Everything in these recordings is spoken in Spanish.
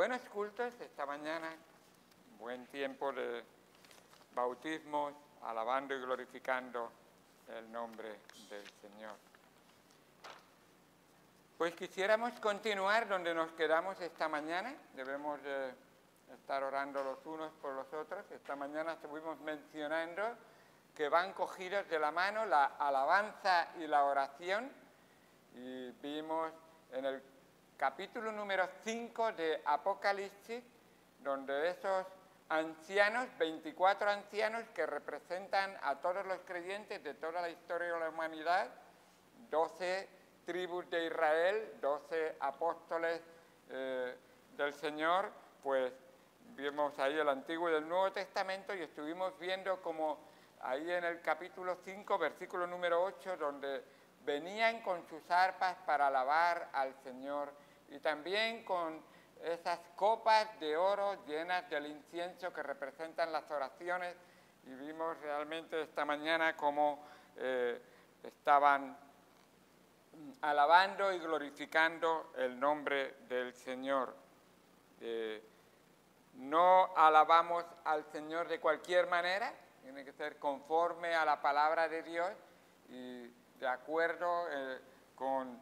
buenos cultos esta mañana, buen tiempo de bautismos, alabando y glorificando el nombre del Señor. Pues quisiéramos continuar donde nos quedamos esta mañana. Debemos estar orando los unos por los otros. Esta mañana estuvimos mencionando que van cogidos de la mano la alabanza y la oración. Y vimos en el capítulo número 5 de Apocalipsis, donde esos ancianos, 24 ancianos que representan a todos los creyentes de toda la historia de la humanidad, 12 tribus de Israel, 12 apóstoles del Señor, pues vimos ahí el Antiguo y el Nuevo Testamento y estuvimos viendo como ahí en el capítulo 5, versículo número 8, donde venían con sus arpas para alabar al Señor y también con esas copas de oro llenas del incienso que representan las oraciones, y vimos realmente esta mañana cómo estaban alabando y glorificando el nombre del Señor. No alabamos al Señor de cualquier manera, tiene que ser conforme a la palabra de Dios y de acuerdo con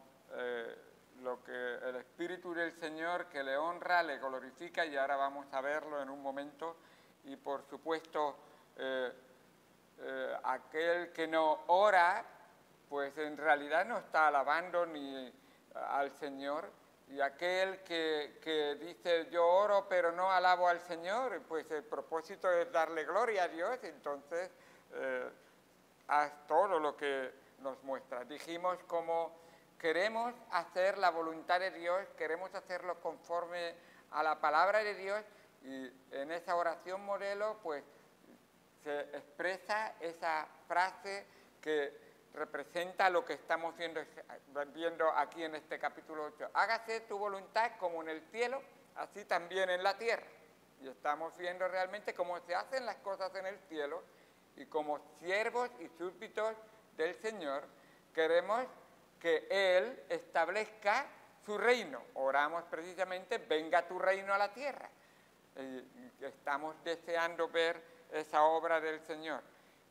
lo que el Espíritu del Señor, que le honra, le glorifica, y ahora vamos a verlo en un momento. Y por supuesto, aquel que no ora, pues en realidad no está alabando ni al Señor, y aquel que dice yo oro pero no alabo al Señor, pues el propósito es darle gloria a Dios, entonces haz todo lo que nos muestra. Dijimos cómo queremos hacer la voluntad de Dios, queremos hacerlo conforme a la palabra de Dios, y en esa oración modelo pues se expresa esa frase que representa lo que estamos viendo aquí en este capítulo 8. Hágase tu voluntad como en el cielo, así también en la tierra. Y estamos viendo realmente cómo se hacen las cosas en el cielo, y como siervos y súbditos del Señor queremos que Él establezca su reino. Oramos precisamente, venga tu reino a la tierra. Estamos deseando ver esa obra del Señor.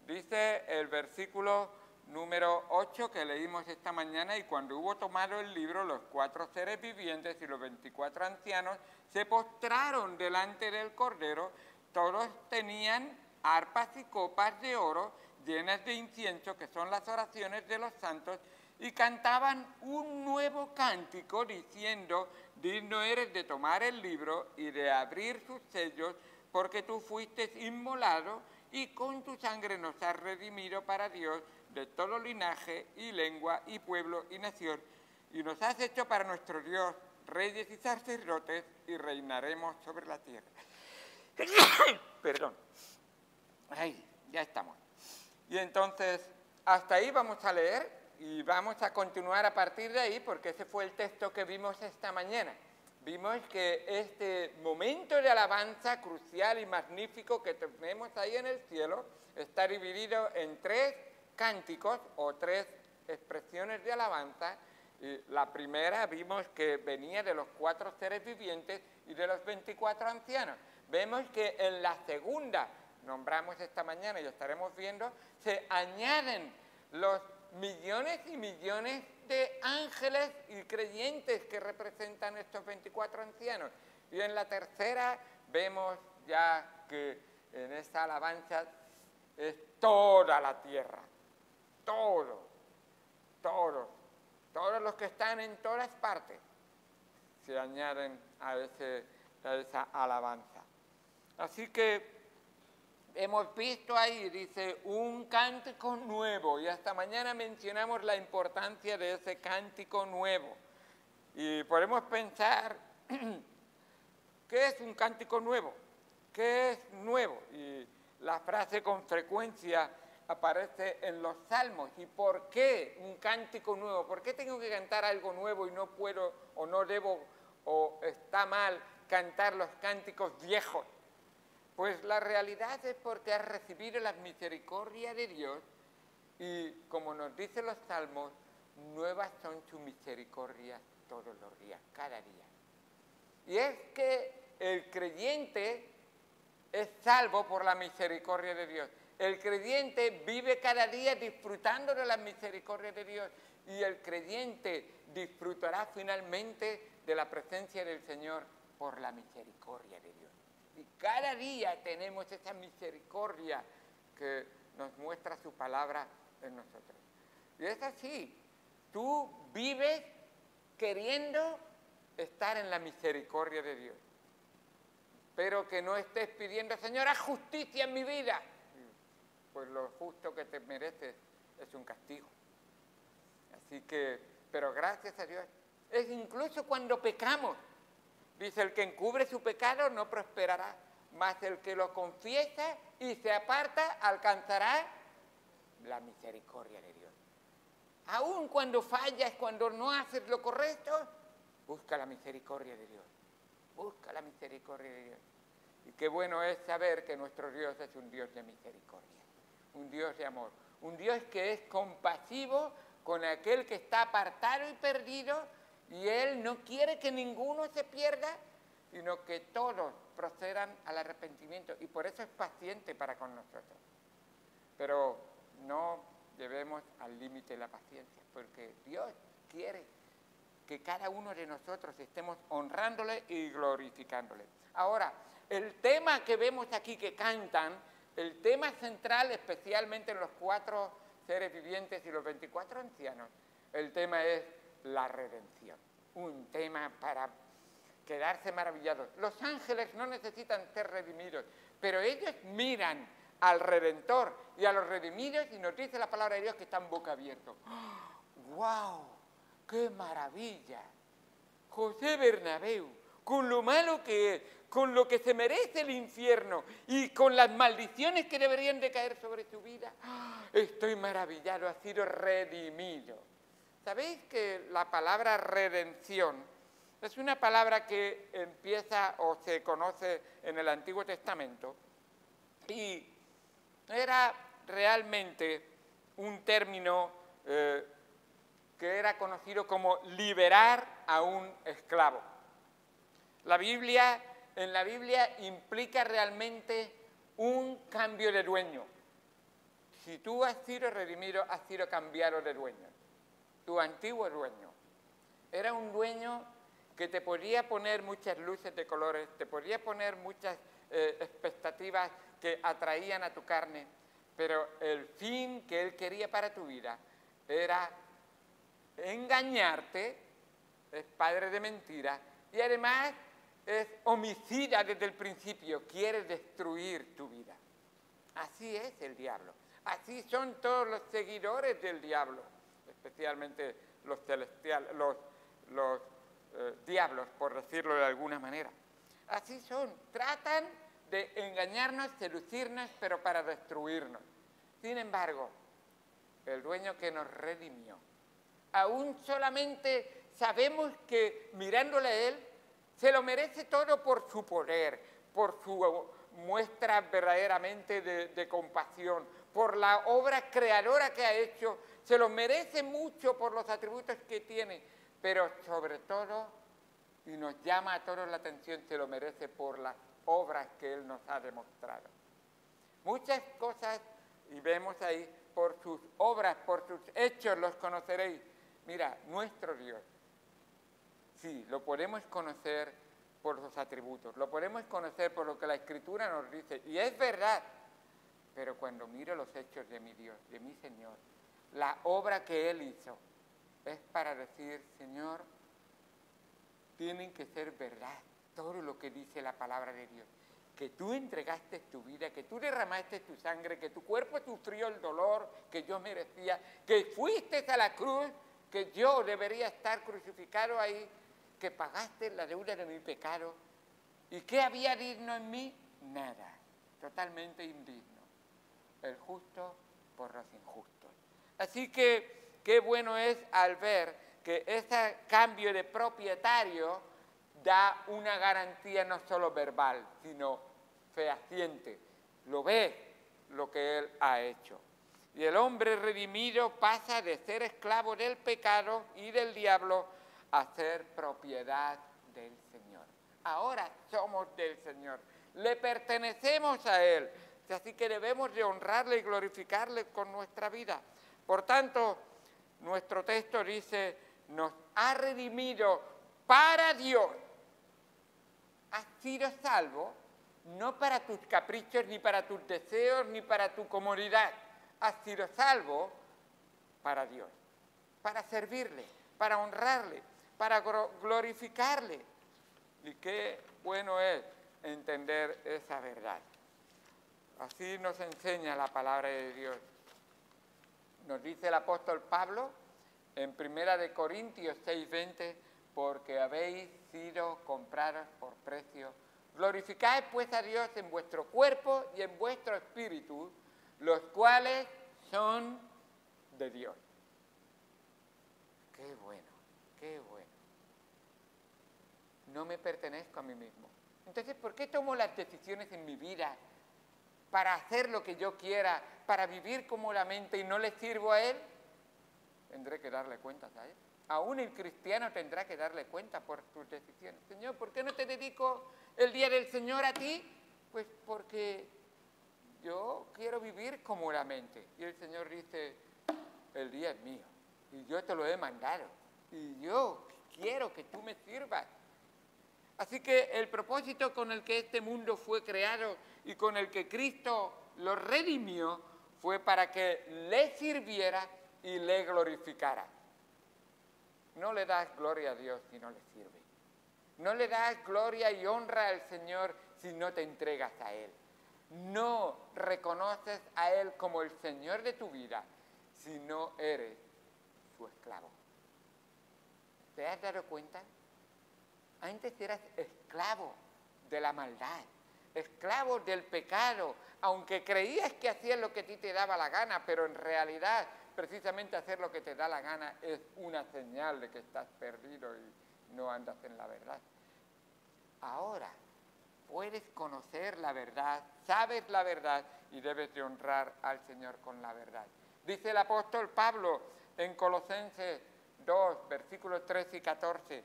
Dice el versículo número 8 que leímos esta mañana: y cuando hubo tomado el libro, los 4 seres vivientes y los 24 ancianos se postraron delante del Cordero. Todos tenían arpas y copas de oro llenas de incienso, que son las oraciones de los santos, y cantaban un nuevo cántico diciendo: digno eres de tomar el libro y de abrir sus sellos, porque tú fuiste inmolado y con tu sangre nos has redimido para Dios de todo linaje y lengua y pueblo y nación, y nos has hecho para nuestro Dios reyes y sacerdotes, y reinaremos sobre la tierra. Perdón. Ay, ya estamos. Y entonces, hasta ahí vamos a leer y vamos a continuar a partir de ahí, porque ese fue el texto que vimos esta mañana. Vimos que este momento de alabanza crucial y magnífico que tenemos ahí en el cielo está dividido en 3 cánticos o 3 expresiones de alabanza. Y la primera vimos que venía de los 4 seres vivientes y de los 24 ancianos. Vemos que en la segunda, nombramos esta mañana y estaremos viendo, se añaden los millones y millones de ángeles y creyentes que representan estos 24 ancianos. Y en la tercera vemos ya que en esta alabanza es toda la tierra, todos los que están en todas partes se añaden a esa alabanza. Así que hemos visto ahí, dice, un cántico nuevo, y hasta mañana mencionamos la importancia de ese cántico nuevo. Y podemos pensar, ¿qué es un cántico nuevo? ¿Qué es nuevo? Y la frase con frecuencia aparece en los salmos. ¿Y por qué un cántico nuevo? ¿Por qué tengo que cantar algo nuevo y no puedo o no debo o está mal cantar los cánticos viejos? Pues la realidad es porque has recibido la misericordia de Dios, y como nos dicen los salmos, nuevas son sus misericordias todos los días, cada día. Y es que el creyente es salvo por la misericordia de Dios. El creyente vive cada día disfrutando de la misericordia de Dios y el creyente disfrutará finalmente de la presencia del Señor por la misericordia de Dios. Y cada día tenemos esa misericordia que nos muestra su palabra en nosotros. Y es así, tú vives queriendo estar en la misericordia de Dios, pero que no estés pidiendo, Señor, haz justicia en mi vida. Pues lo justo que te mereces es un castigo. Así que, pero gracias a Dios, es incluso cuando pecamos. Dice, el que encubre su pecado no prosperará, mas el que lo confiesa y se aparta alcanzará la misericordia de Dios. Aún cuando fallas, cuando no haces lo correcto, busca la misericordia de Dios. Busca la misericordia de Dios. Y qué bueno es saber que nuestro Dios es un Dios de misericordia, un Dios de amor, un Dios que es compasivo con aquel que está apartado y perdido, y Él no quiere que ninguno se pierda, sino que todos procedan al arrepentimiento, y por eso es paciente para con nosotros. Pero no llevemos al límite la paciencia, porque Dios quiere que cada uno de nosotros estemos honrándole y glorificándole. Ahora, el tema que vemos aquí que cantan, el tema central, especialmente en los 4 seres vivientes y los 24 ancianos, el tema es la redención. Un tema para quedarse maravillados. Los ángeles no necesitan ser redimidos, pero ellos miran al Redentor y a los redimidos y nos dice la palabra de Dios que están boca abiertos. ¡Wow! ¡Qué maravilla! José Bernabéu, con lo malo que es, con lo que se merece el infierno y con las maldiciones que deberían de caer sobre su vida, estoy maravillado, ha sido redimido. ¿Sabéis que la palabra redención es una palabra que empieza o se conoce en el Antiguo Testamento y era realmente un término que era conocido como liberar a un esclavo? En la Biblia implica realmente un cambio de dueño. Si tú has sido redimido, has sido cambiado de dueño. Tu antiguo dueño era un dueño que te podía poner muchas luces de colores, te podía poner muchas expectativas que atraían a tu carne, pero el fin que él quería para tu vida era engañarte, es padre de mentira y además es homicida desde el principio, quiere destruir tu vida. Así es el diablo, así son todos los seguidores del diablo, especialmente los celestiales, los diablos, por decirlo de alguna manera. Así son, tratan de engañarnos, seducirnos, pero para destruirnos. Sin embargo, el dueño que nos redimió, aún solamente sabemos que mirándole a él, se lo merece todo por su poder, por su muestra verdaderamente de compasión, por la obra creadora que ha hecho, se lo merece mucho por los atributos que tiene, pero sobre todo, y nos llama a todos la atención, se lo merece por las obras que Él nos ha demostrado. Muchas cosas, y vemos ahí, por sus obras, por sus hechos los conoceréis. Mira, nuestro Dios, sí, lo podemos conocer por sus atributos, lo podemos conocer por lo que la Escritura nos dice, y es verdad, pero cuando miro los hechos de mi Dios, de mi Señor, la obra que Él hizo, es para decir, Señor, tienen que ser verdad todo lo que dice la palabra de Dios, que tú entregaste tu vida, que tú derramaste tu sangre, que tu cuerpo sufrió el dolor que yo merecía, que fuiste a la cruz, que yo debería estar crucificado ahí, que pagaste la deuda de mi pecado. ¿Y qué había digno en mí? Nada, totalmente indigno. El justo por los injustos. Así que qué bueno es al ver que ese cambio de propietario da una garantía no solo verbal, sino fehaciente. Lo ve lo que Él ha hecho. Y el hombre redimido pasa de ser esclavo del pecado y del diablo a ser propiedad del Señor. ahora somos del Señor, le pertenecemos a Él, así que debemos de honrarle y glorificarle con nuestra vida. Por tanto, nuestro texto dice, nos ha redimido para Dios. Has sido salvo, no para tus caprichos, ni para tus deseos, ni para tu comodidad. Has sido salvo para Dios, para servirle, para honrarle, para glorificarle. Y qué bueno es entender esa verdad. Así nos enseña la palabra de Dios. Nos dice el apóstol Pablo en 1 Corintios 6:20, porque habéis sido comprados por precio. Glorificad pues a Dios en vuestro cuerpo y en vuestro espíritu, los cuales son de Dios. Qué bueno, qué bueno. No me pertenezco a mí mismo. Entonces, ¿por qué tomo las decisiones en mi vida para hacer lo que yo quiera, para vivir cómodamente y no le sirvo a Él? Tendré que darle cuentas a Él. Aún el cristiano tendrá que darle cuenta por tus decisiones. Señor, ¿por qué no te dedico el día del Señor a ti? Pues porque yo quiero vivir cómodamente. Y el Señor dice, el día es mío y yo te lo he mandado y yo quiero que tú me sirvas. Así que el propósito con el que este mundo fue creado y con el que Cristo lo redimió fue para que le sirviera y le glorificara. No le das gloria a Dios si no le sirve. No le das gloria y honra al Señor si no te entregas a Él. No reconoces a Él como el Señor de tu vida si no eres su esclavo. ¿Te has dado cuenta? Antes eras esclavo de la maldad, esclavo del pecado, aunque creías que hacías lo que a ti te daba la gana, pero en realidad precisamente hacer lo que te da la gana es una señal de que estás perdido y no andas en la verdad. Ahora puedes conocer la verdad, sabes la verdad y debes de honrar al Señor con la verdad. Dice el apóstol Pablo en Colosenses 2, versículos 13 y 14,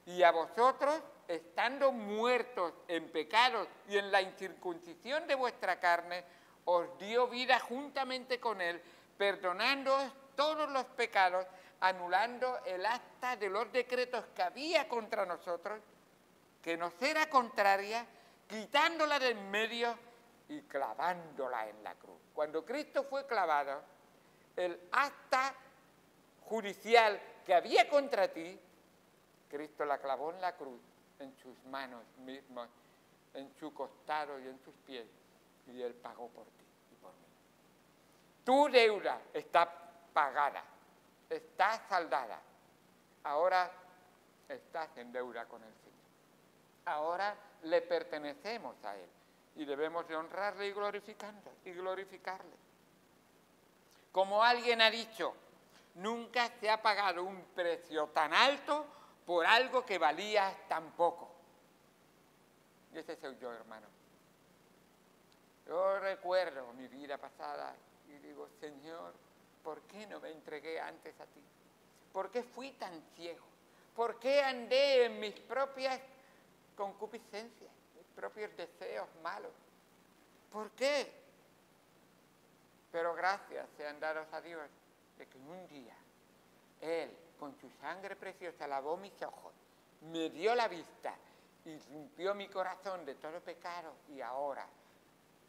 y a vosotros, estando muertos en pecados y en la incircuncisión de vuestra carne, os dio vida juntamente con Él, perdonándoos todos los pecados, anulando el acta de los decretos que había contra nosotros, que nos era contraria, quitándola de en medio y clavándola en la cruz. Cuando Cristo fue clavado, el acta judicial que había contra ti, Cristo la clavó en la cruz, en sus manos mismas, en su costado y en sus pies, y Él pagó por ti y por mí. Tu deuda está pagada, está saldada. Ahora estás en deuda con el Señor. Ahora le pertenecemos a Él y debemos de honrarle y glorificarle. Como alguien ha dicho, nunca se ha pagado un precio tan alto por algo que valía tan poco. Y ese soy yo, hermano. Yo recuerdo mi vida pasada y digo, Señor, ¿por qué no me entregué antes a ti? ¿Por qué fui tan ciego? ¿Por qué andé en mis propias concupiscencias, mis propios deseos malos? ¿Por qué? Pero gracias sean dadas a Dios de que un día Él, con su sangre preciosa, lavó mis ojos, me dio la vista y limpió mi corazón de todo pecado. Y ahora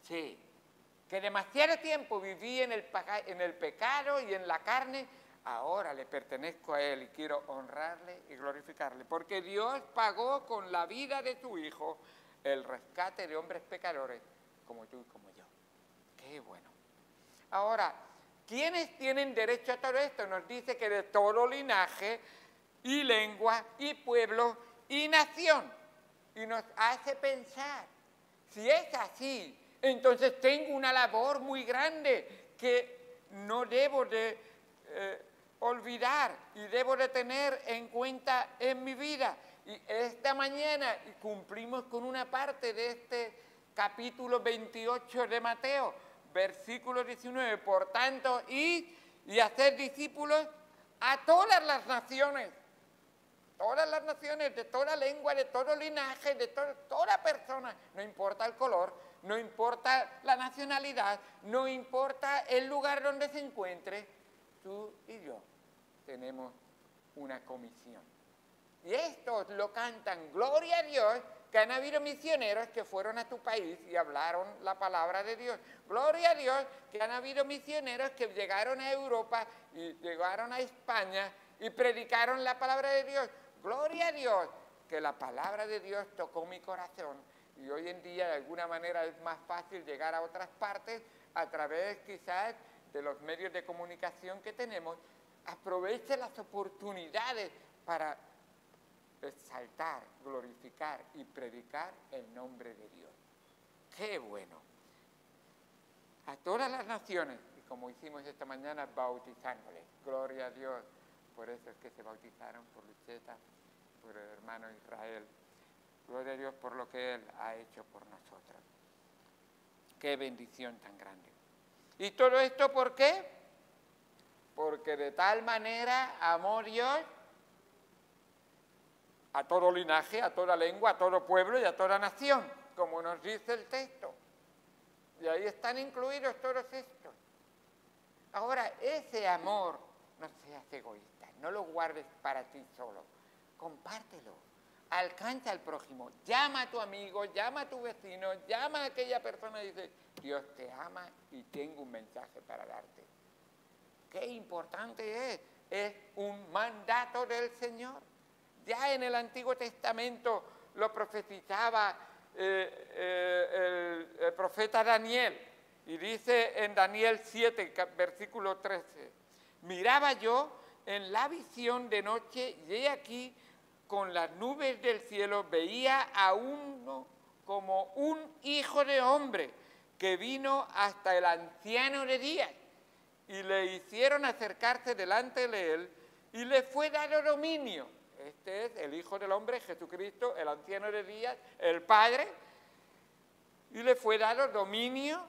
sé que demasiado tiempo viví en el pecado y en la carne. Ahora le pertenezco a Él y quiero honrarle y glorificarle, porque Dios pagó con la vida de su Hijo el rescate de hombres pecadores como tú y como yo. ¡Qué bueno! Ahora, ¿quiénes tienen derecho a todo esto? Nos dice que de todo linaje y lengua y pueblo y nación. Y nos hace pensar, si es así, entonces tengo una labor muy grande que no debo de olvidar y debo de tener en cuenta en mi vida. Y esta mañana cumplimos con una parte de este capítulo 28 de Mateo, versículo 19. Por tanto, id y haced discípulos a todas las naciones, todas las naciones, de toda lengua, de todo linaje, de toda persona, no importa el color, no importa la nacionalidad, no importa el lugar donde se encuentre, tú y yo tenemos una comisión. Y estos lo cantan, gloria a Dios, que han habido misioneros que fueron a tu país y hablaron la palabra de Dios. Gloria a Dios que han habido misioneros que llegaron a Europa y llegaron a España y predicaron la palabra de Dios. Gloria a Dios que la palabra de Dios tocó mi corazón y hoy en día de alguna manera es más fácil llegar a otras partes a través quizás de los medios de comunicación que tenemos. Aproveche las oportunidades para exaltar, glorificar y predicar el nombre de Dios. ¡Qué bueno! A todas las naciones, y como hicimos esta mañana, bautizándoles. Gloria a Dios por esos que se bautizaron, por Lucheta, por el hermano Israel. Gloria a Dios por lo que Él ha hecho por nosotros. ¡Qué bendición tan grande! ¿Y todo esto por qué? Porque de tal manera amó Dios a todo linaje, a toda lengua, a todo pueblo y a toda nación, como nos dice el texto. Y ahí están incluidos todos estos. Ahora, ese amor, no seas egoísta, no lo guardes para ti solo, compártelo, alcanza al prójimo, llama a tu amigo, llama a tu vecino, llama a aquella persona y dice, Dios te ama y tengo un mensaje para darte. Qué importante es un mandato del Señor. Ya en el Antiguo Testamento lo profetizaba el profeta Daniel, y dice en Daniel 7, versículo 13, miraba yo en la visión de noche y he aquí con las nubes del cielo veía a uno como un hijo de hombre que vino hasta el anciano de días y le hicieron acercarse delante de él y le fue dado dominio. Este es el Hijo del Hombre, Jesucristo, el anciano de días, el Padre, y le fue dado dominio,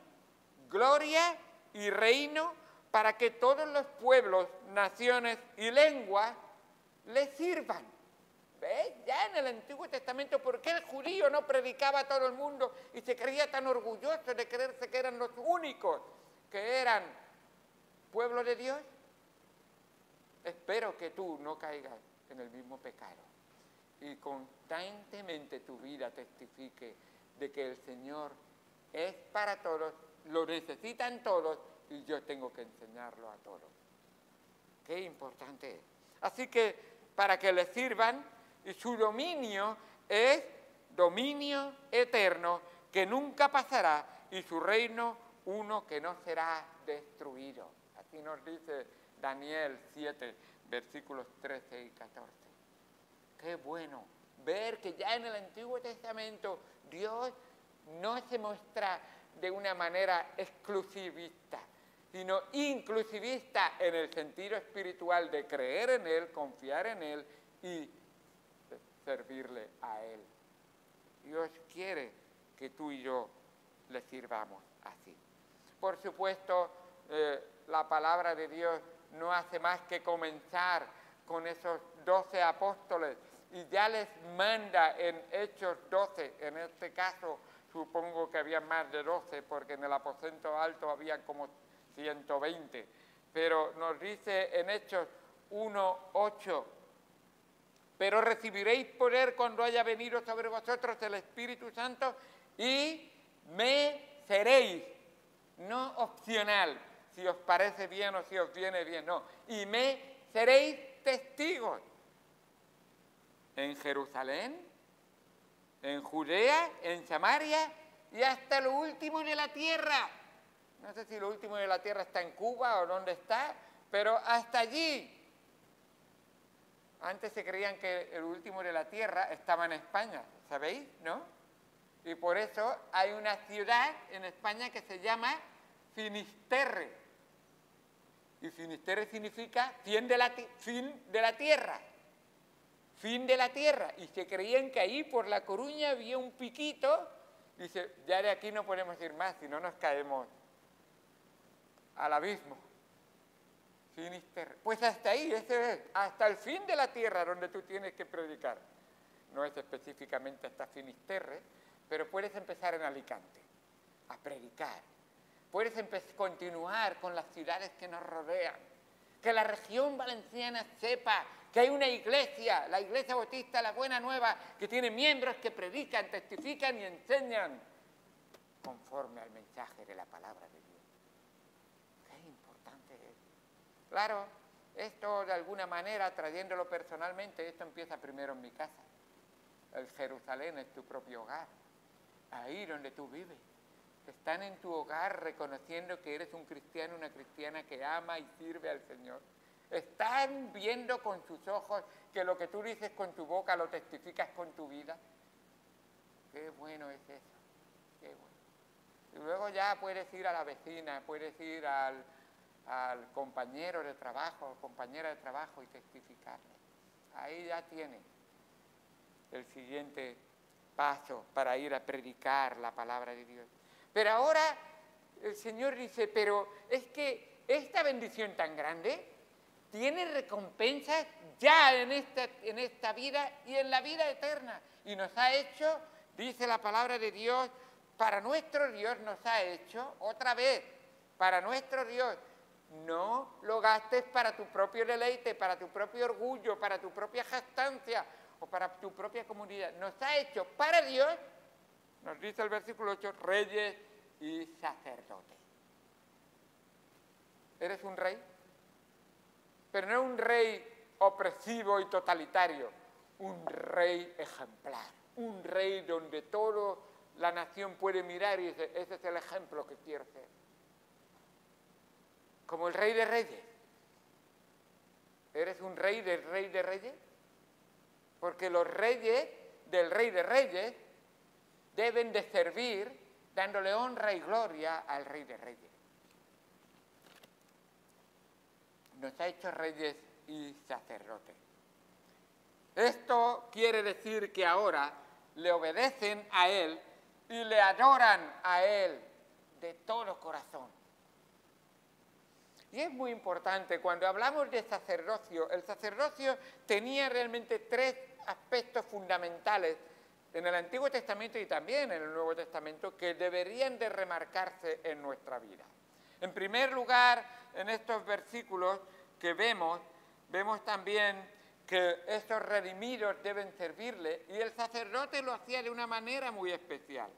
gloria y reino para que todos los pueblos, naciones y lenguas le sirvan. ¿Ves? Ya en el Antiguo Testamento, ¿por qué el judío no predicaba a todo el mundo y se creía tan orgulloso de creerse que eran los únicos que eran pueblo de Dios? Espero que tú no caigas en el mismo pecado y constantemente tu vida testifique de que el Señor es para todos, lo necesitan todos y yo tengo que enseñarlo a todos. Qué importante es. Así que para que le sirvan, y su dominio es dominio eterno que nunca pasará y su reino uno que no será destruido. Así nos dice Daniel 7, versículos 13 y 14. Qué bueno ver que ya en el Antiguo Testamento Dios no se muestra de una manera exclusivista, sino inclusivista en el sentido espiritual de creer en Él, confiar en Él y servirle a Él. Dios quiere que tú y yo le sirvamos así. Por supuesto, la palabra de Dios no hace más que comenzar con esos 12 apóstoles y ya les manda en Hechos 12, en este caso supongo que había más de 12 porque en el aposento alto había como 120, pero nos dice en Hechos 1:8, pero recibiréis poder cuando haya venido sobre vosotros el Espíritu Santo y me seréis, no opcional, si os parece bien o si os viene bien, no, y me seréis testigos en Jerusalén, en Judea, en Samaria y hasta lo último de la tierra. No sé si lo último de la tierra está en Cuba o dónde está, pero hasta allí. Antes se creían que el último de la tierra estaba en España, ¿sabéis? ¿No? Y por eso hay una ciudad en España que se llama Finisterre. Y Finisterre significa fin de la tierra. Fin de la tierra. Y se creían que ahí por La Coruña había un piquito. Dice, ya de aquí no podemos ir más, si no nos caemos al abismo. Finisterre. Pues hasta ahí, ese es, hasta el fin de la tierra donde tú tienes que predicar. No es específicamente hasta Finisterre, pero puedes empezar en Alicante a predicar. Puedes continuar con las ciudades que nos rodean. Que la región valenciana sepa que hay una iglesia, la Iglesia Bautista, la Buena Nueva, que tiene miembros que predican, testifican y enseñan conforme al mensaje de la palabra de Dios. Qué importante es. Claro, esto de alguna manera, trayéndolo personalmente, esto empieza primero en mi casa. El Jerusalén es tu propio hogar, ahí donde tú vives. Están en tu hogar reconociendo que eres un cristiano, una cristiana que ama y sirve al Señor. Están viendo con sus ojos que lo que tú dices con tu boca lo testificas con tu vida. Qué bueno es eso, qué bueno. Y luego ya puedes ir a la vecina, puedes ir al compañero de trabajo, compañera de trabajo y testificarle. Ahí ya tienes el siguiente paso para ir a predicar la palabra de Dios. Pero ahora el Señor dice, pero es que esta bendición tan grande tiene recompensas ya en esta vida y en la vida eterna. Y nos ha hecho, dice la palabra de Dios, para nuestro Dios nos ha hecho, otra vez, para nuestro Dios, no lo gastes para tu propio deleite, para tu propio orgullo, para tu propia jactancia o para tu propia comunidad. Nos ha hecho para Dios, nos dice el versículo 8, reyes y sacerdotes. ¿Eres un rey? Pero no un rey opresivo y totalitario, un rey ejemplar, un rey donde toda la nación puede mirar y dice, ese es el ejemplo que quiero ser. Como el rey de reyes. ¿Eres un rey del rey de reyes? Porque los reyes del rey de reyes deben de servir dándole honra y gloria al rey de reyes. Nos ha hecho reyes y sacerdotes. Esto quiere decir que ahora le obedecen a Él y le adoran a Él de todo corazón. Y es muy importante, cuando hablamos de sacerdocio, el sacerdocio tenía realmente tres aspectos fundamentales en el Antiguo Testamento y también en el Nuevo Testamento que deberían de remarcarse en nuestra vida. En primer lugar, en estos versículos que vemos también que estos redimidos deben servirle y el sacerdote lo hacía de una manera muy especial.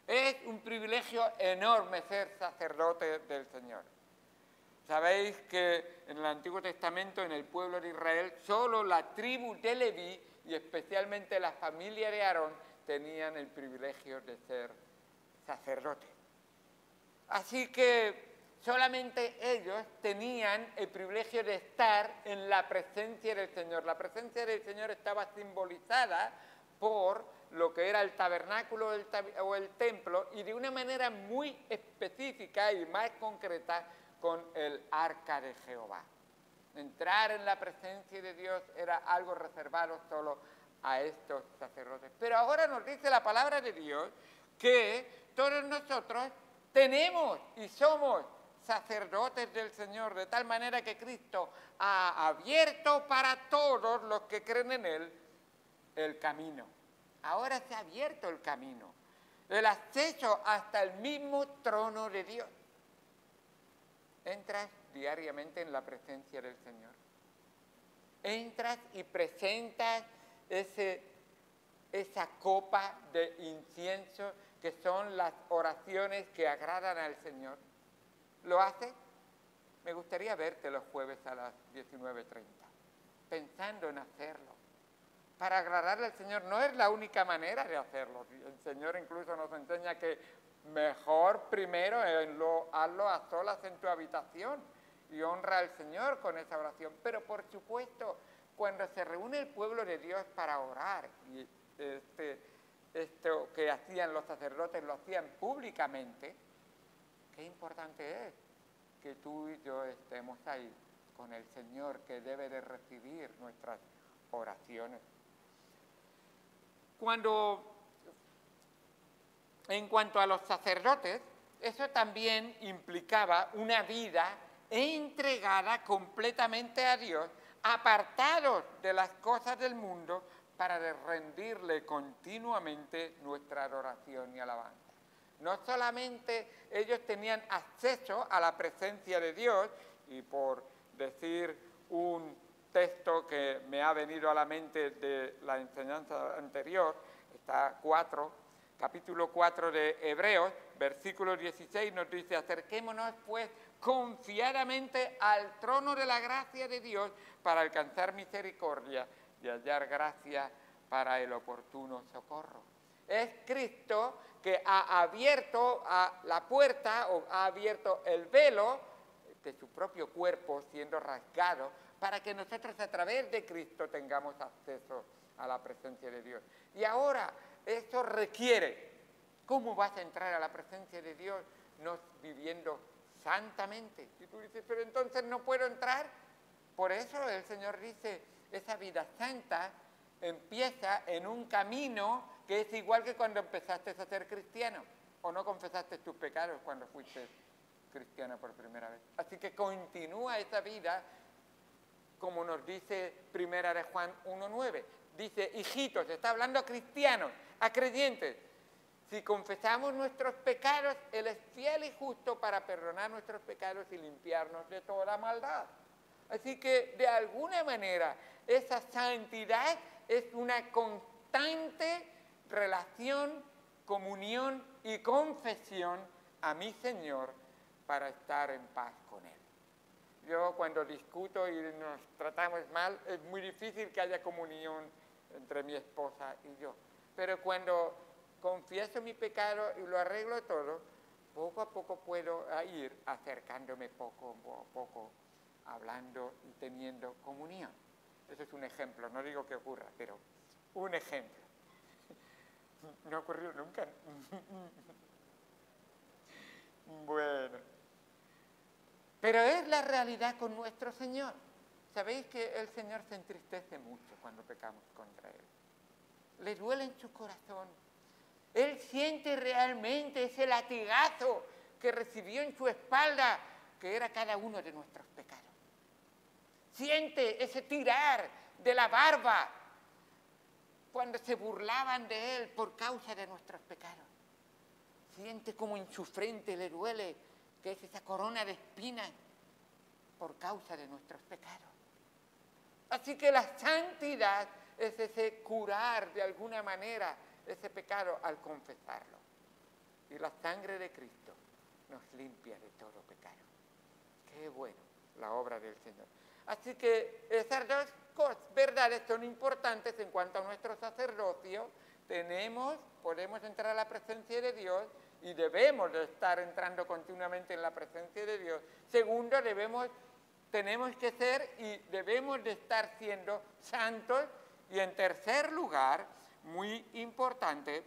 Es un privilegio enorme ser sacerdote del Señor. Sabéis que en el Antiguo Testamento, en el pueblo de Israel, solo la tribu de Leví y especialmente la familia de Aarón tenían el privilegio de ser sacerdotes. Así que solamente ellos tenían el privilegio de estar en la presencia del Señor. La presencia del Señor estaba simbolizada por lo que era el tabernáculo o el templo y de una manera muy específica y más concreta con el arca de Jehová. Entrar en la presencia de Dios era algo reservado solo a estos sacerdotes. Pero ahora nos dice la palabra de Dios que todos nosotros tenemos y somos sacerdotes del Señor, de tal manera que Cristo ha abierto para todos los que creen en Él el camino. Ahora se ha abierto el camino, el acceso hasta el mismo trono de Dios. Entras diariamente en la presencia del Señor. Entras y presentas esa copa de incienso que son las oraciones que agradan al Señor. ¿Lo haces? Me gustaría verte los jueves a las 19:30, pensando en hacerlo. Para agradarle al Señor no es la única manera de hacerlo. El Señor incluso nos enseña que mejor primero hazlo a solas en tu habitación y honra al Señor con esa oración. Pero por supuesto, cuando se reúne el pueblo de Dios para orar, y esto que hacían los sacerdotes lo hacían públicamente, qué importante es que tú y yo estemos ahí con el Señor, que debe de recibir nuestras oraciones. En cuanto a los sacerdotes, eso también implicaba una vida entregada completamente a Dios, apartados de las cosas del mundo, para rendirle continuamente nuestra adoración y alabanza. No solamente ellos tenían acceso a la presencia de Dios, y por decir un texto que me ha venido a la mente de la enseñanza anterior, está capítulo 4 de Hebreos, versículo 16, nos dice: acerquémonos pues confiadamente al trono de la gracia de Dios para alcanzar misericordia y hallar gracia para el oportuno socorro. Es Cristo que ha abierto la puerta, o ha abierto el velo de su propio cuerpo siendo rasgado, para que nosotros a través de Cristo tengamos acceso a la presencia de Dios. Y ahora esto requiere, ¿cómo vas a entrar a la presencia de Dios? No viviendo santamente. Y tú dices, pero entonces no puedo entrar. Por eso el Señor dice, esa vida santa empieza en un camino que es igual que cuando empezaste a ser cristiano, o no confesaste tus pecados cuando fuiste cristiano por primera vez. Así que continúa esa vida, como nos dice Primera de Juan 1:9. Dice, hijitos, está hablando a cristianos, a creyentes. Si confesamos nuestros pecados, Él es fiel y justo para perdonar nuestros pecados y limpiarnos de toda maldad. Así que, de alguna manera, esa santidad es una constante relación, comunión y confesión a mi Señor para estar en paz con Él. Yo, cuando discuto y nos tratamos mal, es muy difícil que haya comunión entre mi esposa y yo. Pero cuando confieso mi pecado y lo arreglo todo, poco a poco puedo ir acercándome poco a poco, hablando y teniendo comunión. Eso es un ejemplo, no digo que ocurra, pero un ejemplo. No ha ocurrido nunca. Bueno. Pero es la realidad con nuestro Señor. Sabéis que el Señor se entristece mucho cuando pecamos contra Él. Le duele en su corazón. Él siente realmente ese latigazo que recibió en su espalda, que era cada uno de nuestros pecados. Siente ese tirar de la barba cuando se burlaban de Él por causa de nuestros pecados. Siente como en su frente le duele, que es esa corona de espinas por causa de nuestros pecados. Así que la santidad es ese curar de alguna manera ese pecado al confesarlo. Y la sangre de Cristo nos limpia de todo pecado. Qué bueno la obra del Señor. Así que esas dos verdades son importantes en cuanto a nuestro sacerdocio. Podemos entrar a la presencia de Dios y debemos de estar entrando continuamente en la presencia de Dios. Segundo, tenemos que ser y debemos de estar siendo santos. Y en tercer lugar, muy importante,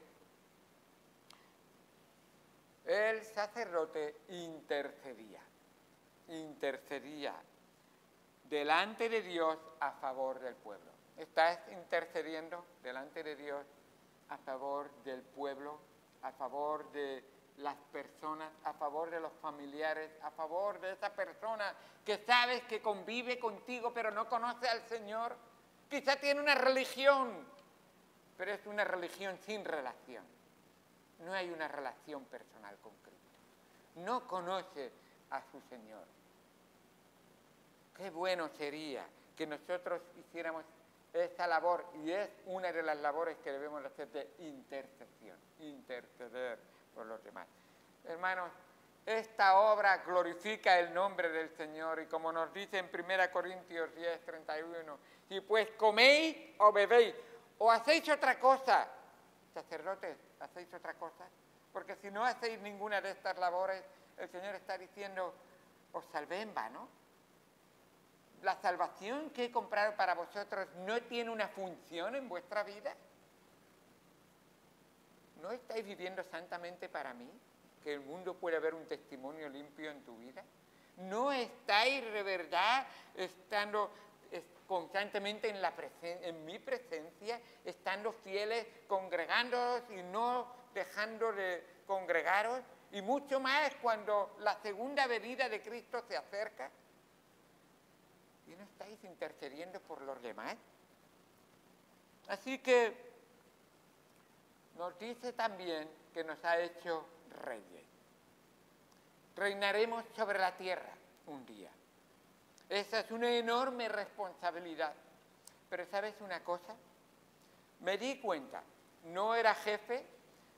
el sacerdote intercedía delante de Dios a favor del pueblo. ¿Estás intercediendo delante de Dios a favor del pueblo, a favor de las personas, a favor de los familiares, a favor de esa persona que sabes que convive contigo pero no conoce al Señor? Quizá tiene una religión, pero es una religión sin relación. No hay una relación personal con Cristo. No conoce a su Señor. Qué bueno sería que nosotros hiciéramos esta labor, y es una de las labores que debemos hacer, de intercesión, interceder por los demás. Hermanos, esta obra glorifica el nombre del Señor, y como nos dice en 1 Corintios 10:31, si pues coméis o bebéis o hacéis otra cosa, sacerdotes, hacéis otra cosa, porque si no hacéis ninguna de estas labores, el Señor está diciendo, os salvé en vano. ¿La salvación que he comprado para vosotros no tiene una función en vuestra vida? ¿No estáis viviendo santamente para mí? Que el mundo pueda ver un testimonio limpio en tu vida. ¿No estáis de verdad estando constantemente en mi presencia, estando fieles, congregándoos y no dejando de congregaros? y mucho más cuando la segunda venida de Cristo se acerca. ¿Y no estáis intercediendo por los demás? Así que nos dice también que nos ha hecho reyes. Reinaremos sobre la tierra un día. Esa es una enorme responsabilidad. Pero ¿sabes una cosa? Me di cuenta, no era jefe,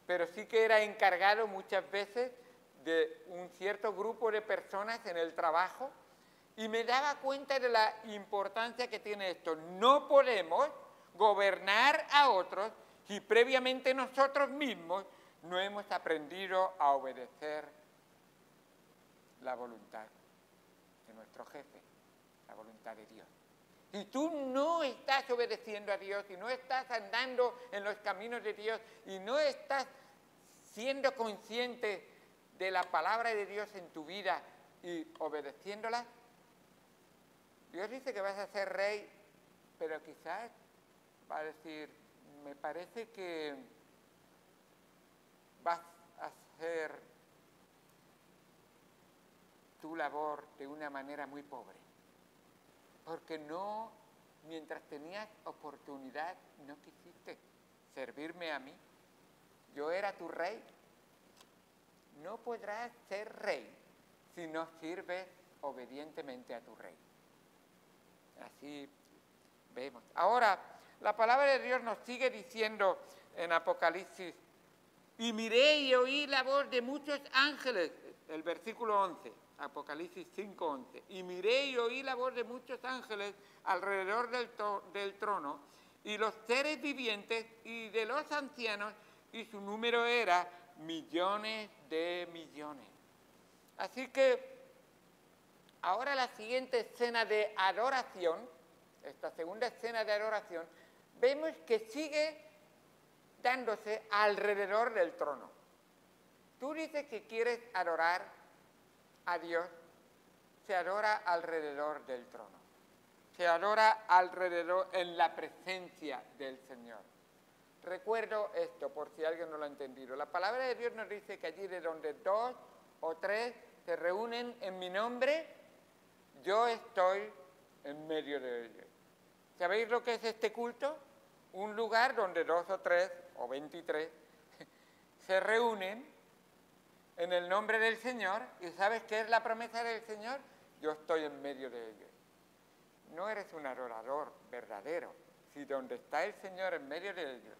pero sí que era encargado muchas veces de un cierto grupo de personas en el trabajo, y me daba cuenta de la importancia que tiene esto. No podemos gobernar a otros si previamente nosotros mismos no hemos aprendido a obedecer la voluntad de nuestro jefe, la voluntad de Dios. Si tú no estás obedeciendo a Dios, y no estás andando en los caminos de Dios, y no estás siendo consciente de la palabra de Dios en tu vida y obedeciéndola, Dios dice que vas a ser rey, pero quizás va a decir, me parece que vas a hacer tu labor de una manera muy pobre. Porque no, mientras tenías oportunidad, no quisiste servirme a mí. Yo era tu rey. No podrás ser rey si no sirves obedientemente a tu rey. Así vemos. Ahora, la palabra de Dios nos sigue diciendo en Apocalipsis, y miré y oí la voz de muchos ángeles, el versículo 11, Apocalipsis 5:11, y miré y oí la voz de muchos ángeles alrededor del trono, y los seres vivientes y de los ancianos, y su número era millones de millones. Así que ahora la siguiente escena de adoración, esta segunda escena de adoración, vemos que sigue dándose alrededor del trono. Tú dices que quieres adorar a Dios, se adora alrededor del trono. Se adora alrededor, en la presencia del Señor. Recuerdo esto, por si alguien no lo ha entendido. La palabra de Dios nos dice que allí de donde 2 o 3 se reúnen en mi nombre, yo estoy en medio de ellos. ¿Sabéis lo que es este culto? Un lugar donde 2 o 3 o 23 se reúnen en el nombre del Señor. ¿Y sabes qué es la promesa del Señor? Yo estoy en medio de ellos. No eres un adorador verdadero si donde está el Señor en medio de ellos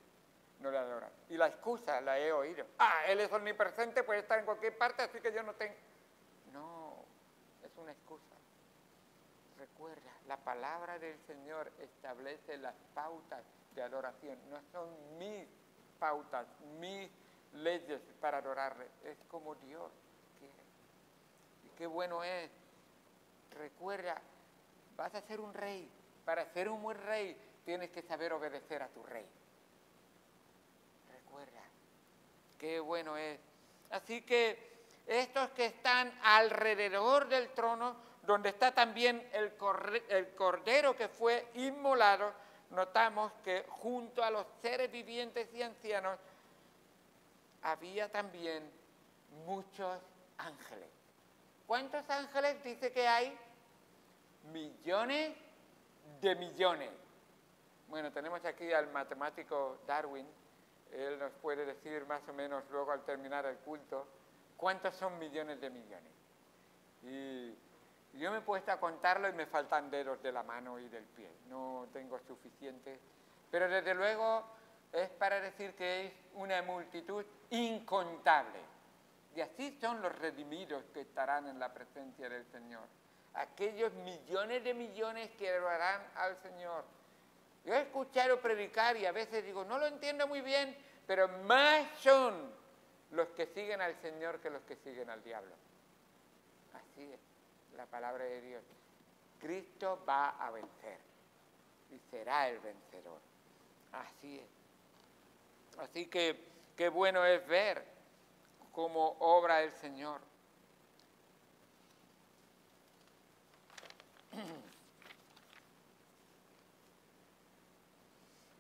no le adoras. Y la excusa la he oído. Él es omnipresente, puede estar en cualquier parte, así que yo no tengo. No, es una excusa. Recuerda, la palabra del Señor establece las pautas de adoración. No son mis pautas, mis leyes para adorarle. Es como Dios quiere. Y qué bueno es. Recuerda, vas a ser un rey. Para ser un buen rey tienes que saber obedecer a tu rey. Recuerda, qué bueno es. Así que estos que están alrededor del trono, donde está también el cordero que fue inmolado, notamos que junto a los seres vivientes y ancianos había también muchos ángeles. ¿Cuántos ángeles dice que hay? Millones de millones. Bueno, tenemos aquí al matemático Darwin. Él nos puede decir más o menos luego al terminar el culto cuántos son millones de millones. Y yo me he puesto a contarlo y me faltan dedos de la mano y del pie. No tengo suficiente. Pero desde luego es para decir que es una multitud incontable. Y así son los redimidos que estarán en la presencia del Señor. Aquellos millones de millones que adorarán al Señor. Yo he escuchado predicar y a veces digo, no lo entiendo muy bien, pero más son los que siguen al Señor que los que siguen al diablo. Así es la palabra de Dios. Cristo va a vencer y será el vencedor. Así es. Así que qué bueno es ver cómo obra el Señor.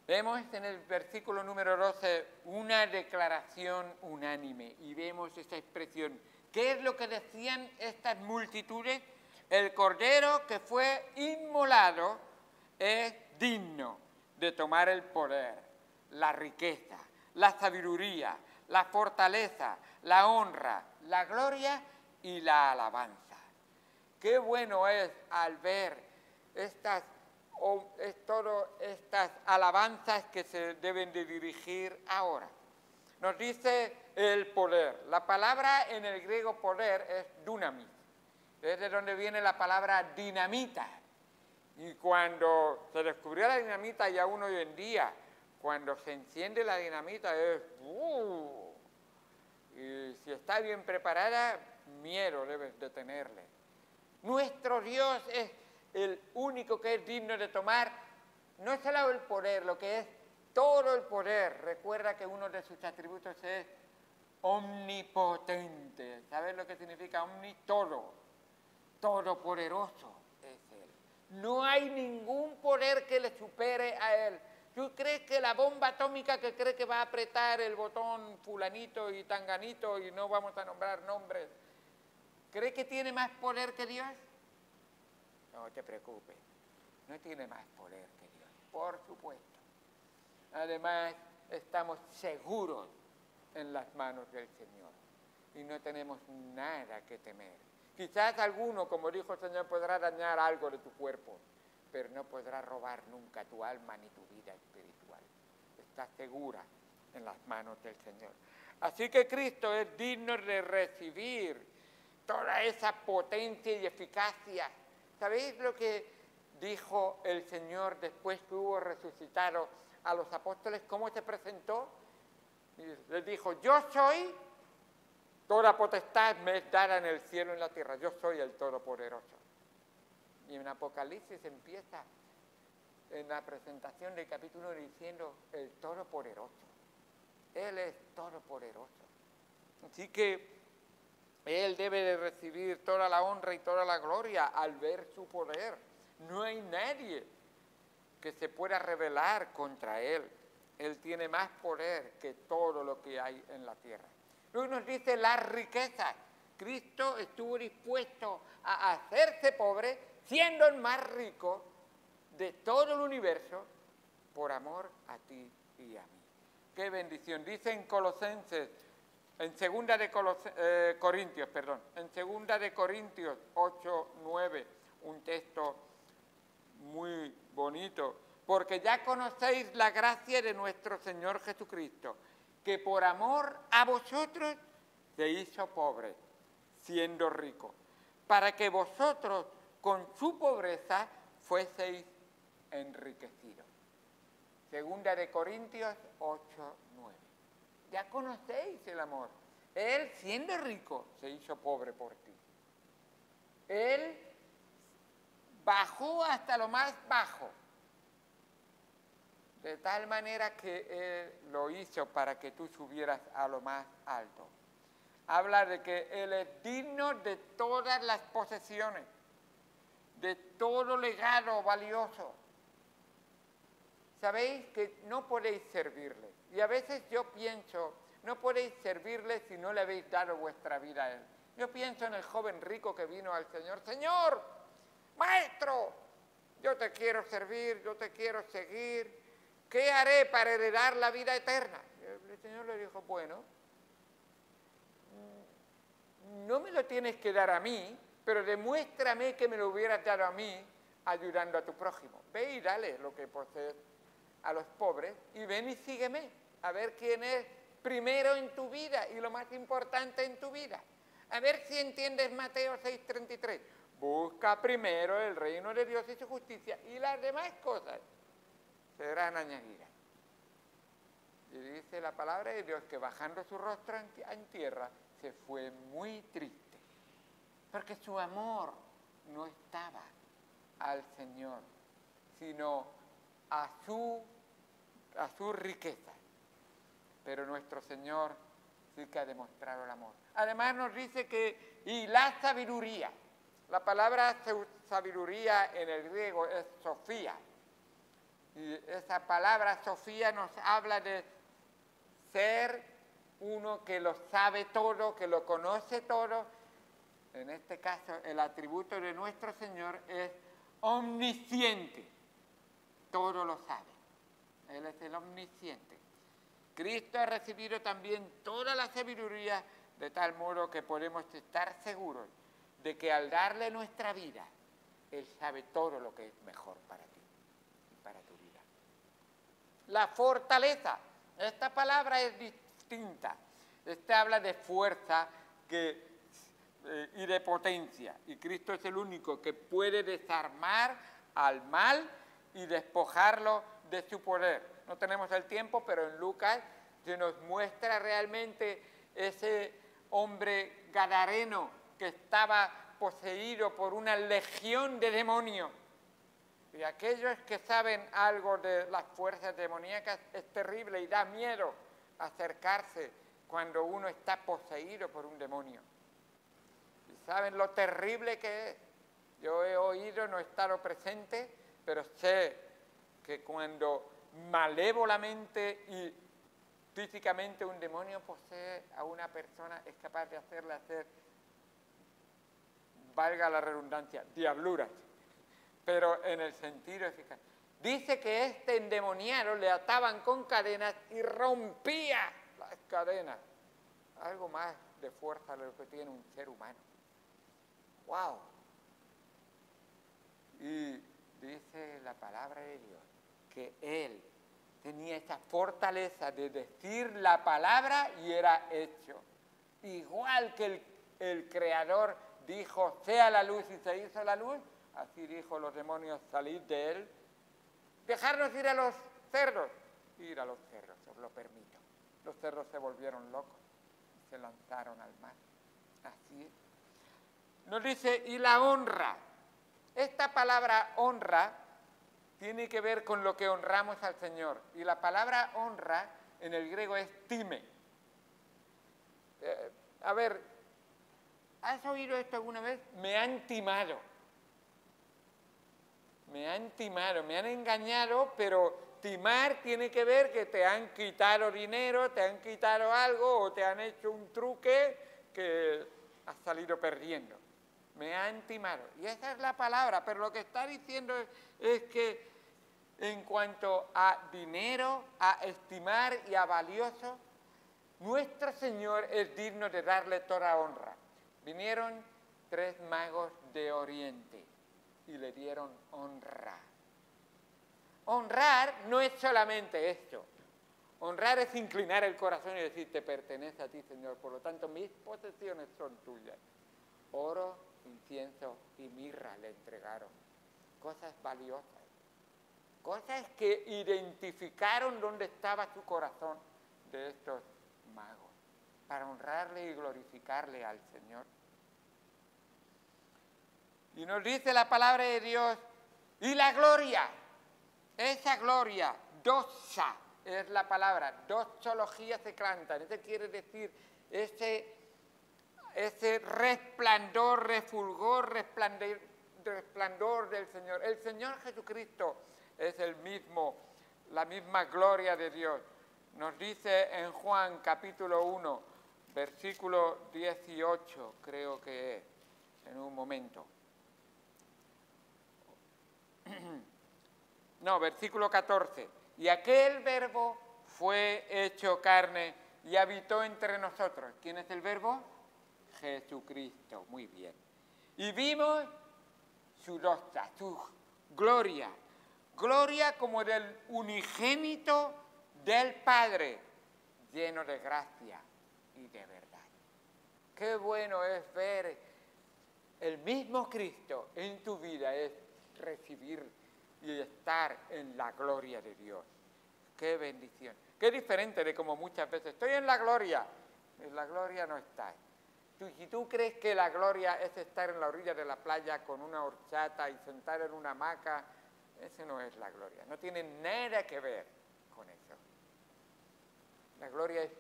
Vemos en el versículo número 12 una declaración unánime y vemos esta expresión. ¿Qué es lo que decían estas multitudes? El cordero que fue inmolado es digno de tomar el poder, la riqueza, la sabiduría, la fortaleza, la honra, la gloria y la alabanza. Qué bueno es al ver estas alabanzas que se deben de dirigir ahora. Nos dice el poder. La palabra en el griego poder es dunamis. Es de donde viene la palabra dinamita. Y cuando se descubrió la dinamita, y aún hoy en día, cuando se enciende la dinamita es... y si está bien preparada, miedo debes de tenerle. Nuestro Dios es el único que es digno de tomar, no solo el poder, lo que es todo el poder. Recuerda que uno de sus atributos es omnipotente. ¿Sabes lo que significa omni? Todo. Todopoderoso es Él. No hay ningún poder que le supere a Él. ¿Tú crees que la bomba atómica que cree que va a apretar el botón fulanito y tanganito y no vamos a nombrar nombres, cree que tiene más poder que Dios? No te preocupes, no tiene más poder que Dios, por supuesto. Además, estamos seguros en las manos del Señor y no tenemos nada que temer. Quizás alguno, como dijo el Señor, podrá dañar algo de tu cuerpo, pero no podrá robar nunca tu alma ni tu vida espiritual. Estás segura en las manos del Señor. Así que Cristo es digno de recibir toda esa potencia y eficacia. ¿Sabéis lo que dijo el Señor después que hubo resucitado a los apóstoles? ¿Cómo se presentó? Les dijo, yo soy, toda potestad me es dada en el cielo y en la tierra. Yo soy el Todopoderoso. Y en Apocalipsis empieza en la presentación del capítulo diciendo el Todopoderoso. Él es Todopoderoso. Así que Él debe de recibir toda la honra y toda la gloria al ver su poder. No hay nadie que se pueda rebelar contra Él. Él tiene más poder que todo lo que hay en la tierra. Luego nos dice las riquezas. Cristo estuvo dispuesto a hacerse pobre, siendo el más rico de todo el universo, por amor a ti y a mí. ¡Qué bendición! Dice en Colosenses, en 2 de Corintios 8:9, un texto muy bonito. Porque ya conocéis la gracia de nuestro Señor Jesucristo, que por amor a vosotros se hizo pobre, siendo rico, para que vosotros con su pobreza fueseis enriquecidos. 2 de Corintios 8:9. Ya conocéis el amor. Él, siendo rico, se hizo pobre por ti. Él bajó hasta lo más bajo, de tal manera que Él lo hizo para que tú subieras a lo más alto. Habla de que Él es digno de todas las posesiones, de todo legado valioso. Sabéis que no podéis servirle. Y a veces yo pienso, no podéis servirle si no le habéis dado vuestra vida a Él. Yo pienso en el joven rico que vino al Señor. Señor, Maestro, yo te quiero servir, yo te quiero seguir. ¿Qué haré para heredar la vida eterna? El Señor le dijo, bueno, no me lo tienes que dar a mí, pero demuéstrame que me lo hubieras dado a mí ayudando a tu prójimo. Ve y dale lo que posees a los pobres y ven y sígueme a ver quién es primero en tu vida y lo más importante en tu vida. A ver si entiendes Mateo 6:33. Busca primero el reino de Dios y su justicia y las demás cosas serán añadidas. Y dice la palabra de Dios que bajando su rostro en tierra se fue muy triste, porque su amor no estaba al Señor, sino a su riqueza. Pero nuestro Señor sí que ha demostrado el amor. Además nos dice que, y la sabiduría, la palabra sabiduría en el griego es Sofía. Y esa palabra Sofía nos habla de ser uno que lo sabe todo, que lo conoce todo. En este caso, el atributo de nuestro Señor es omnisciente. Todo lo sabe. Él es el omnisciente. Cristo ha recibido también toda la sabiduría, de tal modo que podemos estar seguros de que al darle nuestra vida, Él sabe todo lo que es mejor para ti y para tu vida. La fortaleza. Esta palabra es distinta. Esta habla de fuerza y de potencia. Y Cristo es el único que puede desarmar al mal y despojarlo de su poder. No tenemos el tiempo, pero en Lucas se nos muestra realmente ese hombre gadareno que estaba poseído por una legión de demonios. Y aquellos que saben algo de las fuerzas demoníacas, es terrible y da miedo acercarse cuando uno está poseído por un demonio. Y saben lo terrible que es. Yo he oído, no he estado presente, pero sé que cuando malévolamente y físicamente un demonio posee a una persona, es capaz de hacerle hacer, valga la redundancia, diabluras, pero en el sentido eficaz. Dice que este endemoniado le ataban con cadenas y rompía las cadenas. Algo más de fuerza de lo que tiene un ser humano. ¡Wow! Y dice la palabra de Dios que Él tenía esa fortaleza de decir la palabra y era hecho. Igual que el Creador dijo, sea la luz y se hizo la luz, así dijo los demonios, salid de Él. Dejarnos ir a los cerdos. Ir a los cerdos, os lo permito. Los cerdos se volvieron locos y se lanzaron al mar. Así es. Nos dice, y la honra. Esta palabra honra tiene que ver con lo que honramos al Señor. Y la palabra honra en el griego es time. A ver, ¿has oído esto alguna vez? Me han timado. Me han timado, me han engañado, pero timar tiene que ver que te han quitado dinero, te han quitado algo o te han hecho un truque que has salido perdiendo. Me han timado. Y esa es la palabra, pero lo que está diciendo es que en cuanto a dinero, a estimar y a valioso, nuestro Señor es digno de darle toda honra. Vinieron 3 magos de Oriente y le dieron honra. Honrar no es solamente esto. Honrar es inclinar el corazón y decir, te pertenece a ti, Señor, por lo tanto mis posesiones son tuyas. Oro, incienso y mirra le entregaron. Cosas valiosas. Cosas que identificaron dónde estaba su corazón de estos magos. Para honrarle y glorificarle al Señor. Y nos dice la palabra de Dios, y la gloria, esa gloria, doxa, es la palabra, doxología se canta, eso quiere decir ese resplandor, refulgor, resplandor del Señor. El Señor Jesucristo es el mismo, la misma gloria de Dios. Nos dice en Juan capítulo 1, versículo 18, creo que es, en un momento. No, versículo 14. Y aquel verbo fue hecho carne y habitó entre nosotros. ¿Quién es el verbo? Jesucristo. Muy bien. Y vimos su doxa, su gloria. Gloria como del unigénito del Padre, lleno de gracia y de verdad. Qué bueno es ver el mismo Cristo en tu vida, es recibir y estar en la gloria de Dios. Qué bendición. Qué diferente de como muchas veces estoy en la gloria no está. Si tú crees que la gloria es estar en la orilla de la playa con una horchata y sentar en una hamaca, esa no es la gloria. No tiene nada que ver con eso. La gloria es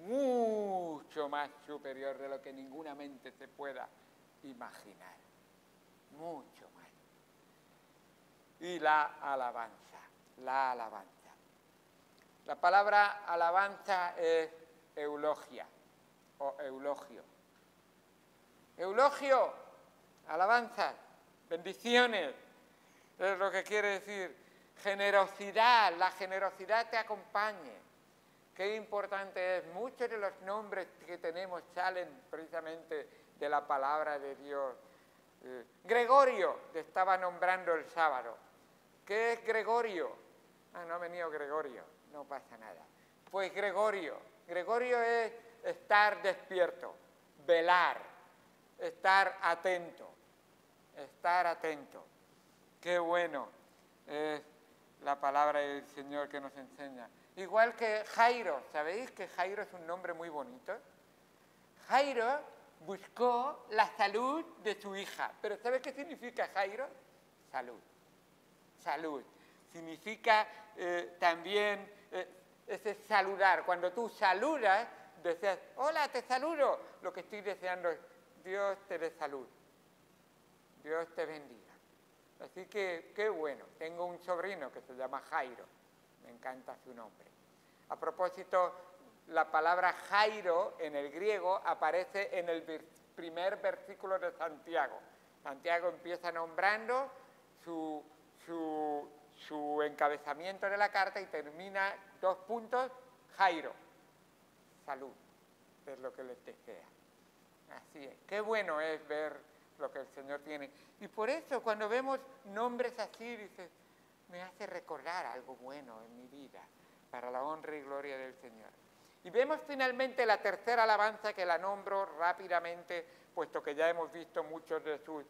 mucho más superior de lo que ninguna mente se pueda imaginar. Mucho más. Y la alabanza. la alabanza. La palabra alabanza es eulogia o eulogio. Eulogio, alabanza, bendiciones, es lo que quiere decir. Generosidad, la generosidad te acompañe. Qué importante es. Muchos de los nombres que tenemos salen precisamente de la palabra de Dios. Gregorio, te estaba nombrando el sábado. ¿Qué es Gregorio? No ha venido Gregorio, no pasa nada. Pues Gregorio es estar despierto, velar, estar atento, estar atento. Qué bueno es la palabra del Señor que nos enseña. Igual que Jairo, ¿sabéis que Jairo es un nombre muy bonito? Jairo buscó la salud de su hija. ¿Pero sabes qué significa Jairo? Salud. Salud. Significa también ese saludar. Cuando tú saludas, deseas, hola, te saludo. Lo que estoy deseando es, Dios te dé salud. Dios te bendiga. Así que, qué bueno. Tengo un sobrino que se llama Jairo. Me encanta su nombre. A propósito, la palabra Jairo en el griego aparece en el primer versículo de Santiago. Santiago empieza nombrando su encabezamiento de la carta y termina 2 puntos, Jairo, salud, es lo que les desea. Así es, qué bueno es ver lo que el Señor tiene. Y por eso cuando vemos nombres así, dices, me hace recordar algo bueno en mi vida, para la honra y gloria del Señor. Y vemos finalmente la tercera alabanza que la nombro rápidamente, puesto que ya hemos visto muchos de sus.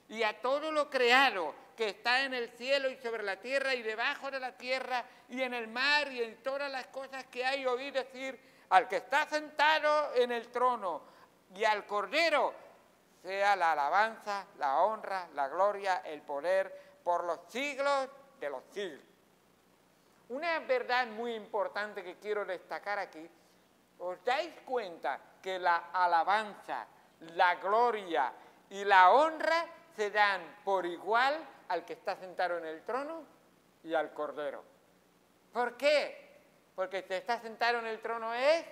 Y a todo lo creado que está en el cielo y sobre la tierra y debajo de la tierra y en el mar y en todas las cosas que hay, oí decir al que está sentado en el trono y al Cordero, sea la alabanza, la honra, la gloria, el poder por los siglos de los siglos. Una verdad muy importante que quiero destacar aquí, ¿os dais cuenta que la alabanza, la gloria y la honra se dan por igual al que está sentado en el trono y al Cordero? ¿Por qué? Porque el que está sentado en el trono es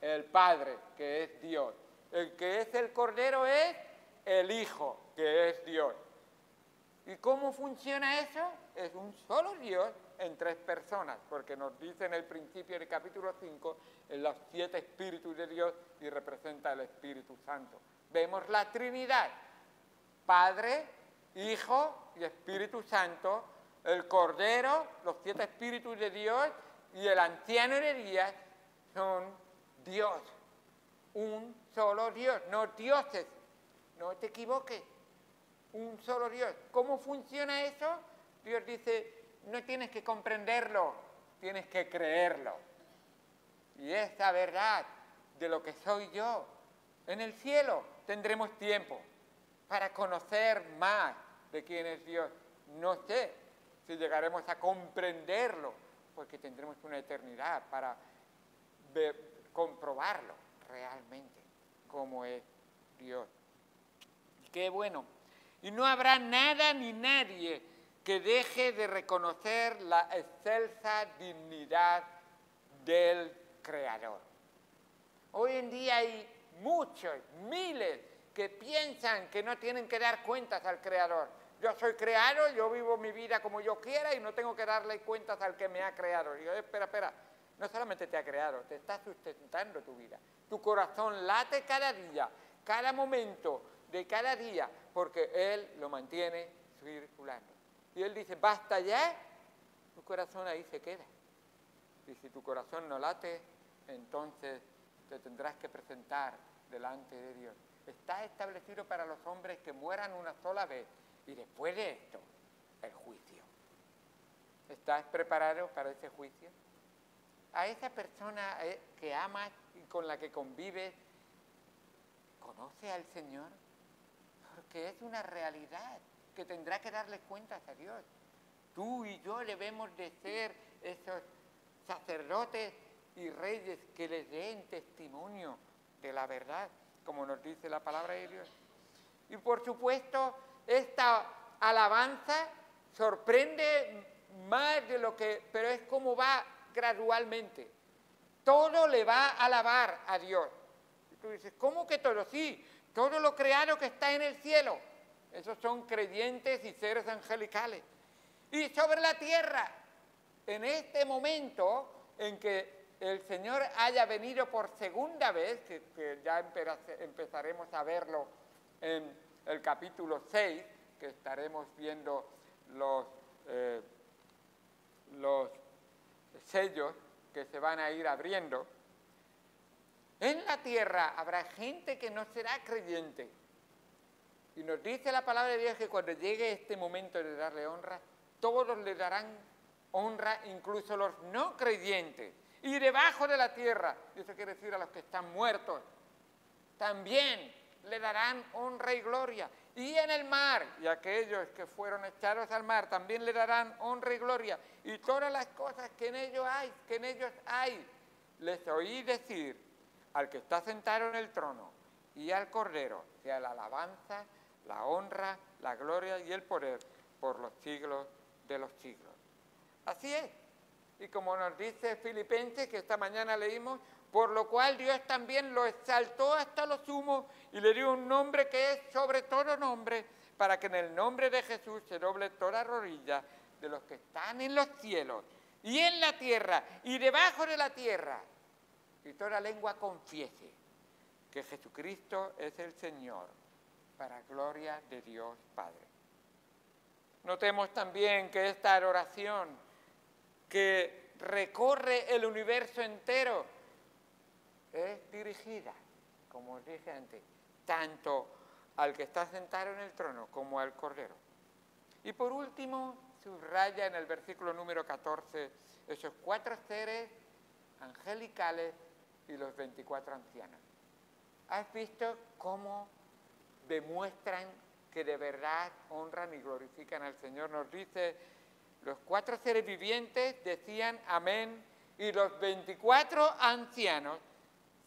el Padre, que es Dios. El que es el Cordero es el Hijo, que es Dios. ¿Y cómo funciona eso? Es un solo Dios en 3 personas, porque nos dice en el principio del capítulo 5, en los 7 espíritus de Dios y representa el Espíritu Santo. Vemos la Trinidad, Padre, Hijo y Espíritu Santo, el Cordero, los 7 espíritus de Dios y el anciano de días son Dios, un solo Dios, no dioses, no te equivoques. Un solo Dios. ¿Cómo funciona eso? Dios dice, no tienes que comprenderlo, tienes que creerlo. Y esa verdad de lo que soy yo, en el cielo tendremos tiempo para conocer más de quién es Dios. No sé si llegaremos a comprenderlo, porque tendremos una eternidad para comprobarlo realmente, cómo es Dios. Qué bueno. Y no habrá nada ni nadie que deje de reconocer la excelsa dignidad del Creador. Hoy en día hay muchos, miles, que piensan que no tienen que dar cuentas al Creador. Yo soy creado, yo vivo mi vida como yo quiera y no tengo que darle cuentas al que me ha creado. Y yo, espera, no solamente te ha creado, te está sustentando tu vida. Tu corazón late cada día, cada momento de cada día, porque Él lo mantiene circulando. Y Él dice, basta ya, tu corazón ahí se queda. Y si tu corazón no late, entonces te tendrás que presentar delante de Dios. Está establecido para los hombres que mueran una sola vez y después de esto, el juicio. ¿Estás preparado para ese juicio? A esa persona que amas y con la que convives, ¿conoce al Señor? Porque es una realidad que tendrá que darle cuentas a Dios. Tú y yo debemos de ser esos sacerdotes y reyes que les den testimonio de la verdad, como nos dice la palabra de Dios. Y por supuesto, esta alabanza sorprende más de lo que, pero es como va gradualmente. Todo le va a alabar a Dios. Y tú dices, ¿cómo que todo? Sí, todo lo creado que está en el cielo. Esos son creyentes y seres angelicales. Y sobre la tierra, en este momento en que el Señor haya venido por segunda vez, que ya empezaremos a verlo en el capítulo 6, que estaremos viendo los sellos que se van a ir abriendo, en la tierra habrá gente que no será creyente. Y nos dice la palabra de Dios que cuando llegue este momento de darle honra, todos le darán honra, incluso los no creyentes. Y debajo de la tierra, eso quiere decir a los que están muertos, también le darán honra y gloria. Y en el mar, y aquellos que fueron echados al mar, también le darán honra y gloria. Y todas las cosas que en ellos hay, les oí decir al que está sentado en el trono y al Cordero, sea la alabanza, la honra, la gloria y el poder por los siglos de los siglos. Así es. Y como nos dice Filipenses, que esta mañana leímos, por lo cual Dios también lo exaltó hasta lo sumo y le dio un nombre que es sobre todo nombre, para que en el nombre de Jesús se doble toda rodilla de los que están en los cielos y en la tierra y debajo de la tierra, y toda lengua confiese que Jesucristo es el Señor, para gloria de Dios Padre. Notemos también que esta adoración que recorre el universo entero es dirigida, como os dije antes, tanto al que está sentado en el trono como al Cordero. Y por último, subraya en el versículo número 14 esos 4 seres angelicales y los 24 ancianos. ¿Has visto cómo demuestran que de verdad honran y glorifican al Señor? Nos dice, los 4 seres vivientes decían amén, y los 24 ancianos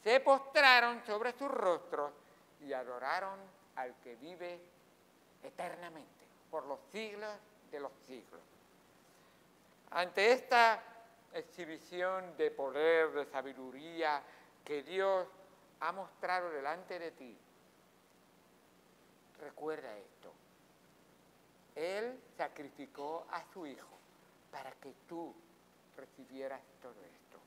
se postraron sobre sus rostros y adoraron al que vive eternamente, por los siglos de los siglos. Ante esta exhibición de poder, de sabiduría que Dios ha mostrado delante de ti, recuerda esto. Él sacrificó a su Hijo para que tú recibieras todo esto.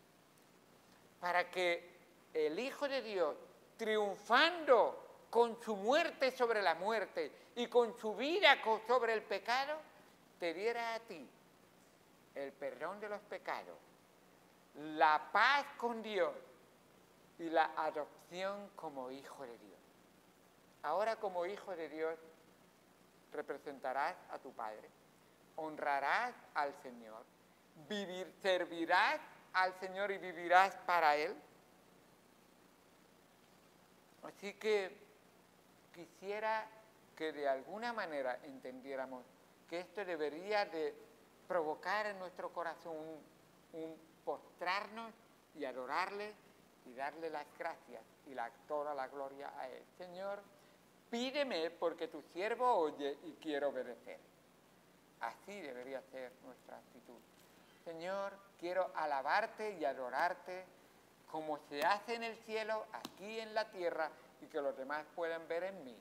Para que el Hijo de Dios, triunfando con su muerte sobre la muerte y con su vida sobre el pecado, te diera a ti el perdón de los pecados, la paz con Dios y la adopción como hijo de Dios. Ahora, como hijo de Dios, representarás a tu Padre, honrarás al Señor, servirás al Señor y vivirás para Él. Así que quisiera que de alguna manera entendiéramos que esto debería de provocar en nuestro corazón un postrarnos y adorarle y darle las gracias y toda la gloria a Él. Señor, pídeme porque tu siervo oye y quiero obedecer. Así debería ser nuestra actitud. Señor, quiero alabarte y adorarte como se hace en el cielo, aquí en la tierra, y que los demás puedan ver en mí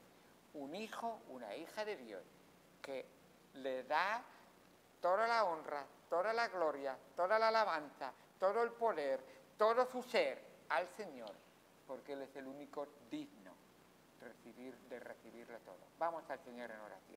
un hijo, una hija de Dios, que le da toda la honra, toda la gloria, toda la alabanza, todo el poder, todo su ser al Señor, porque Él es el único digno de recibirle todo. Vamos al Señor en oración.